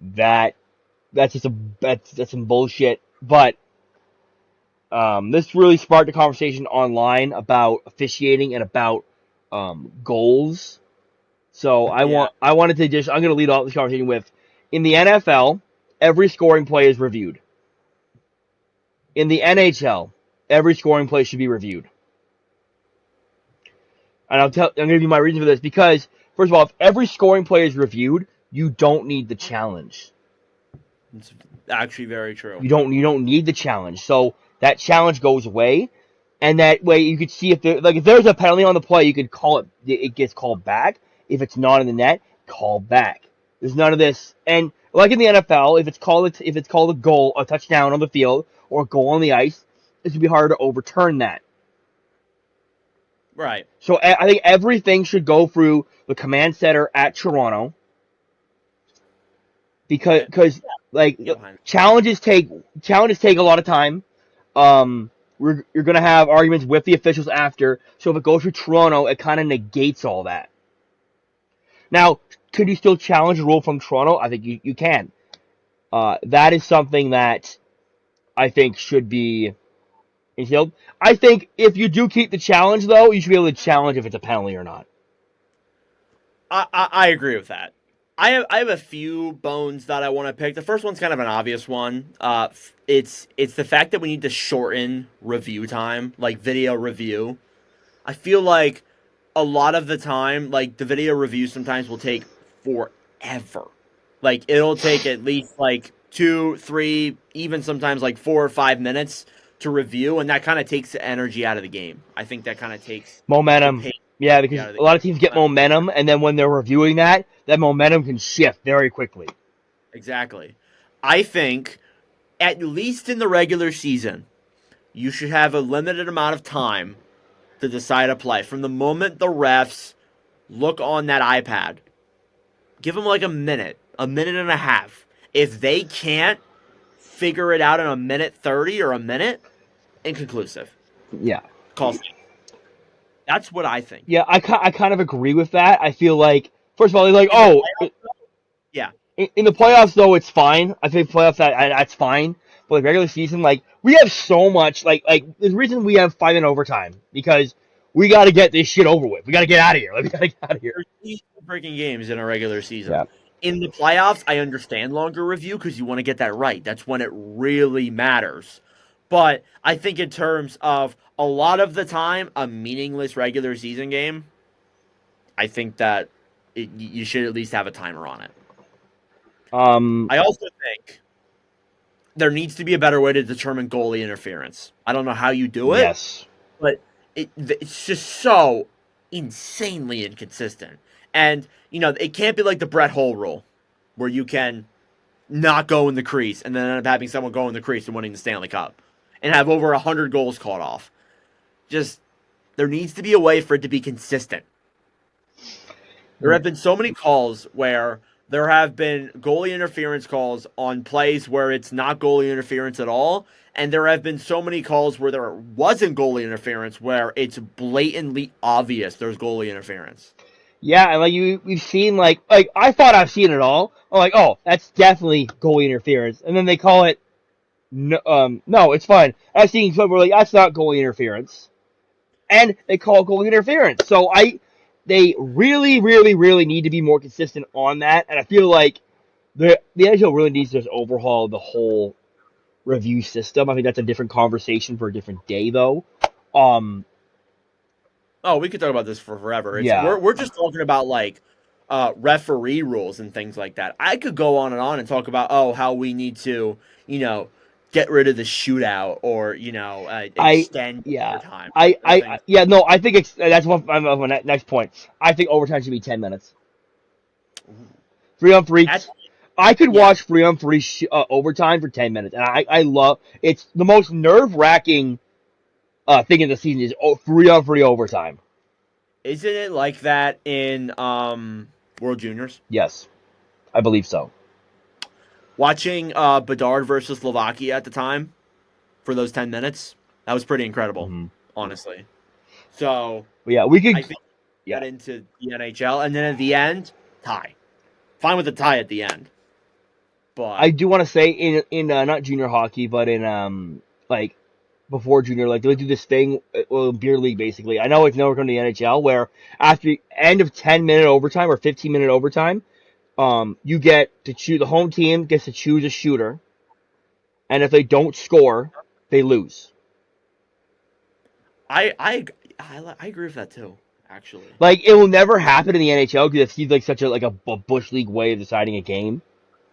that's some bullshit. But this really sparked a conversation online about officiating and about goals. So I'm going to lead off this conversation with, in the NFL, every scoring play is reviewed. In the NHL, every scoring play should be reviewed. And I'm going to give you my reason for this, because, first of all, if every scoring play is reviewed, you don't need the challenge. It's actually very true. You don't need the challenge. So that challenge goes away, and that way you could see if there's a penalty on the play, you could call it. It gets called back. If it's not in the net, call back. There's none of this. And like in the NFL, if it's called a goal, a touchdown on the field, or a goal on the ice, it would be harder to overturn that. Right. So I think everything should go through the command center at Toronto, because challenges take a lot of time. You're gonna have arguments with the officials after. So if it goes through Toronto, it kind of negates all that. Now, could you still challenge a rule from Toronto? I think you can. That is something that I think should be instilled. I think if you do keep the challenge, though, you should be able to challenge if it's a penalty or not. I agree with that. I have a few bones that I want to pick. The first one's kind of an obvious one. It's the fact that we need to shorten review time, like video review. I feel like a lot of the time, like the video review sometimes will take forever. Like it'll take at least like 2, 3, even sometimes like 4 or 5 minutes to review, and that kind of takes the energy out of the game. I think that kind of takes the Momentum. pace Yeah, because out of the a lot of teams get game. momentum, and then when they're reviewing that momentum can shift very quickly. Exactly. I think at least in the regular season, you should have a limited amount of time to decide a play. From the moment the refs look on that iPad, give them like a minute and a half. If they can't figure it out in a minute 30 or a minute, inconclusive. Yeah. Call state. That's what I think. Yeah, I kind of agree with that. I feel like, first of all, they're like, In the playoffs, yeah. in the playoffs, though, it's fine. I think playoffs, that's fine. But like regular season, like, we have so much, like, there's a reason we have 5-minute overtime, because we got to get this shit over with. We got to get out of here. Like, we got to get out of here. There's 8 freaking games in a regular Yeah. season. In the playoffs, I understand longer review because you want to get that right. That's when it really matters. But I think in terms of a lot of the time, a meaningless regular season game, I think that you should at least have a timer on it. I also think there needs to be a better way to determine goalie interference. I don't know how you do it, Yes. but it's just so insanely inconsistent. And, it can't be like the Brett Hull rule, where you can not go in the crease and then end up having someone go in the crease and winning the Stanley Cup and have over 100 goals caught off. Just, there needs to be a way for it to be consistent. There have been so many calls where there have been goalie interference calls on plays where it's not goalie interference at all, and there have been so many calls where there wasn't goalie interference where it's blatantly obvious there's goalie interference. Yeah, and like we've seen like I thought I've seen it all. I'm like, oh, that's definitely goalie interference, and then they call it no, it's fine. I've seen some where like that's not goalie interference, and they call it goalie interference. So they really, really, really need to be more consistent on that, and I feel like the NHL really needs to just overhaul the whole review system. I think that's a different conversation for a different day, though. Oh, we could talk about this for forever. Yeah. We're just talking about like referee rules and things like that. I could go on and talk about how we need to get rid of the shootout or extend time. I think that's my next point. I think overtime should be 10 minutes. 3-on-3. I could watch 3-on-3 overtime for 10 minutes, and I love it's the most nerve-wracking thing in the season is 3-on-3 overtime. Isn't it like that in World Juniors? Yes, I believe so. Watching Bedard versus Slovakia at the time for those 10 minutes, that was pretty incredible, honestly. So yeah, we could get into the NHL, and then at the end, tie. Fine with the tie at the end. But I do want to say in not junior hockey, but in like before junior, like they do this thing, beer league basically. I know it's never going to the NHL where after the end of 10-minute overtime or 15-minute overtime, you get to choose the home team gets to choose a shooter, and if they don't score, they lose. I agree with that too. Actually, like it will never happen in the NHL because it seems like such a bush league way of deciding a game.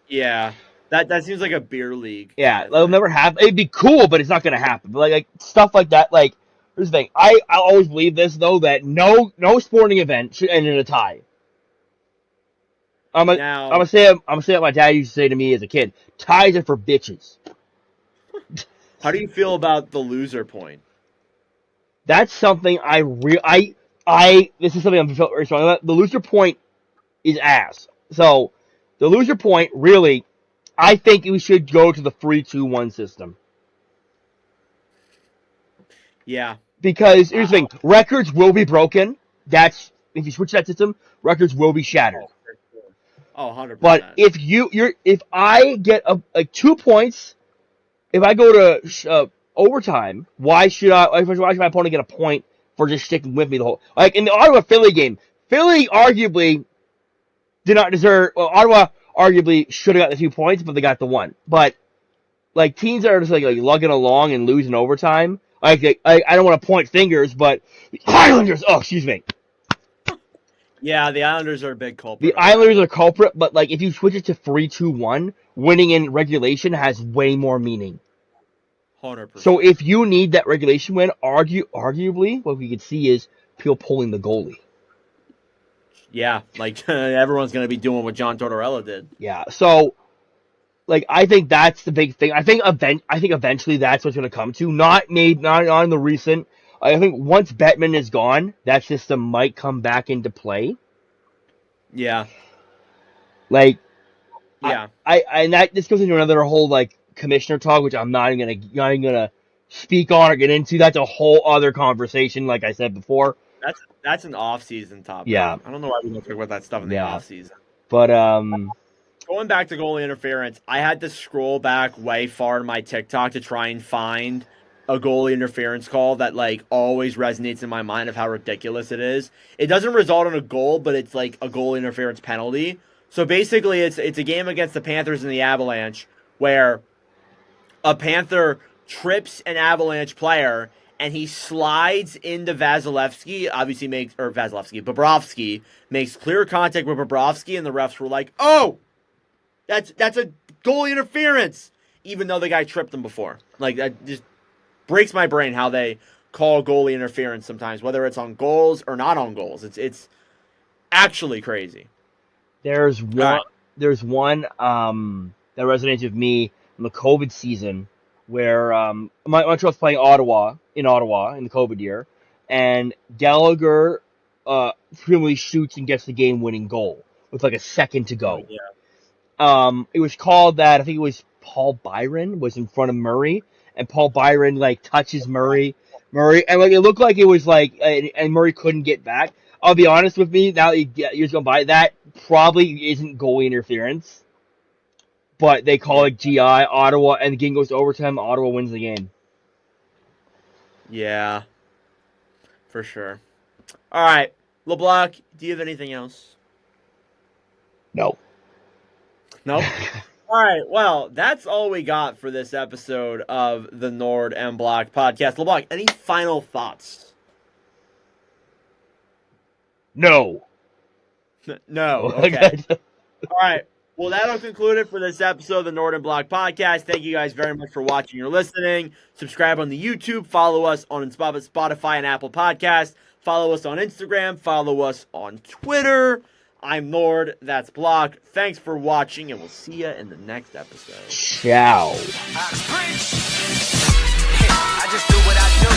Yeah, that seems like a beer league. Yeah, it'll never happen. It'd be cool, but it's not gonna happen. But like stuff like that. Like here's the thing. I always believe this though that no sporting event should end in a tie. I'm gonna say what my dad used to say to me as a kid. Ties are for bitches. How do you feel about the loser point? That's something this is something I'm very strong about. The loser point is ass. So the loser point really, I think we should go to the 3-2-1 system. Yeah. Because here's the thing, records will be broken. That's if you switch that system, records will be shattered. Oh, 100%. But if I get 2 points, if I go to overtime, why should my opponent get a point for just sticking with me the whole? Like in the Ottawa Philly game, Philly arguably did not deserve. Well, Ottawa arguably should have got the 2 points, but they got the 1. But like teams that are just like lugging along and losing overtime. I don't want to point fingers, but the Islanders. Oh, excuse me. Yeah, the Islanders are a big culprit. The Islanders are culprit, but like if you switch it to 3-2-1, winning in regulation has way more meaning. 100%. So if you need that regulation win, arguably, what we could see is people pulling the goalie. Yeah, like everyone's going to be doing what John Tortorella did. Yeah, so like I think that's the big thing. I think eventually that's what's going to come to. Not on the recent. I think once Bettman is gone, that system might come back into play. Yeah. Like, yeah. This goes into another whole like commissioner talk, which I'm not even gonna speak on or get into. That's a whole other conversation, like I said before. That's an off-season topic. Yeah. I don't know why we don't talk about that stuff in the off-season. But going back to goalie interference, I had to scroll back way far in my TikTok to try and find a goalie interference call that like always resonates in my mind of how ridiculous it is. It doesn't result in a goal, but it's like a goalie interference penalty. So basically it's a game against the Panthers and the Avalanche where a Panther trips an Avalanche player and he slides into Bobrovsky makes clear contact with Bobrovsky, and the refs were like, "Oh, that's a goalie interference," even though the guy tripped him before. Like that just breaks my brain how they call goalie interference sometimes, whether it's on goals or not on goals. It's actually crazy. There's one that resonates with me in the COVID season where Montreal's playing Ottawa in the COVID year, and Gallagher presumably shoots and gets the game-winning goal with like a second to go. Oh, yeah. It was called that. I think it was Paul Byron was in front of Murray, and Paul Byron like touches Murray, and like it looked like it was like, and Murray couldn't get back. I'll be honest with me. Now years gone by, that probably isn't goalie interference, but they call it GI Ottawa, and the game goes to overtime. Ottawa wins the game. Yeah, for sure. All right, LeBlanc, do you have anything else? No. Nope. All right, well, that's all we got for this episode of the NORD and Block podcast. LeBlanc, any final thoughts? No. No. Okay. All right. Well, that'll conclude it for this episode of the NORD and Block podcast. Thank you guys very much for watching or listening. Subscribe on the YouTube. Follow us on Spotify and Apple Podcasts. Follow us on Instagram. Follow us on Twitter. I'm NORD. That's Block. Thanks for watching, and we'll see you in the next episode. Ciao. I just do what I do.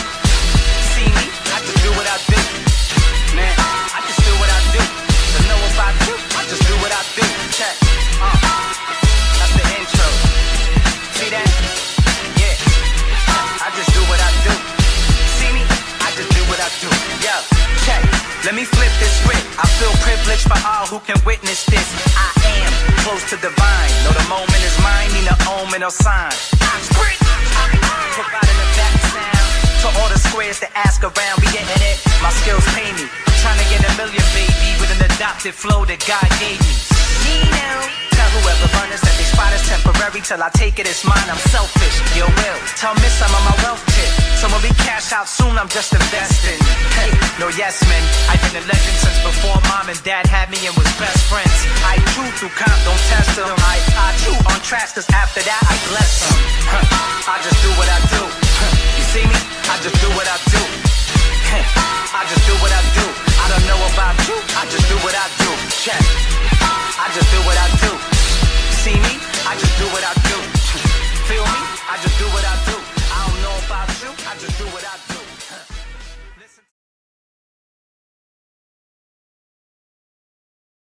See me? I just do what I do. Man, I just do what I do. To know about you, I just do what I do. Check. That's the intro. See that? Yeah. I just do what I do. See me? I just do what I do. Yo, check. Let me flip this script. I feel privileged for all who can witness this. I am close to divine. Know the moment is mine, need no omen or sign. Providing a back sound to all the squares that ask around. Be getting it, my skills pay me. Trying to get a million, baby, with an adopted flow that God gave me. Tell whoever runners that they spot is temporary till I take it, it's mine. I'm selfish, your will. Tell Miss I'm on my wealth tip. So when we cash out soon, I'm just investing. Hey, no yes men. I've been a legend since before mom and dad had me and was best friends. I chew through comp, don't test them. I chew on tracks, cause after that I bless them. I just do what I do. You see me? I just do what I do. I just do what I do. I don't know about you. I just do what I do. Check.